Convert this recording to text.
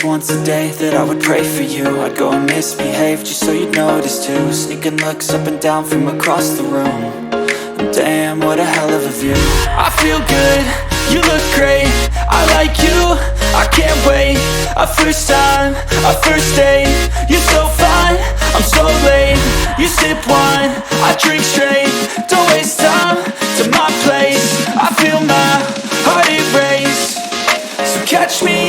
once a day that I would pray for you. I'd go and misbehave just so you'd notice too. Sneaking looks up and down from across the room. And damn, what a hell of a view. I feel good, you look great, I like you, I can't wait. A first time, a first date, you're so fine, I'm so late. You sip wine, I drink straight. Don't waste time to my place. I feel my heart erase. So catch me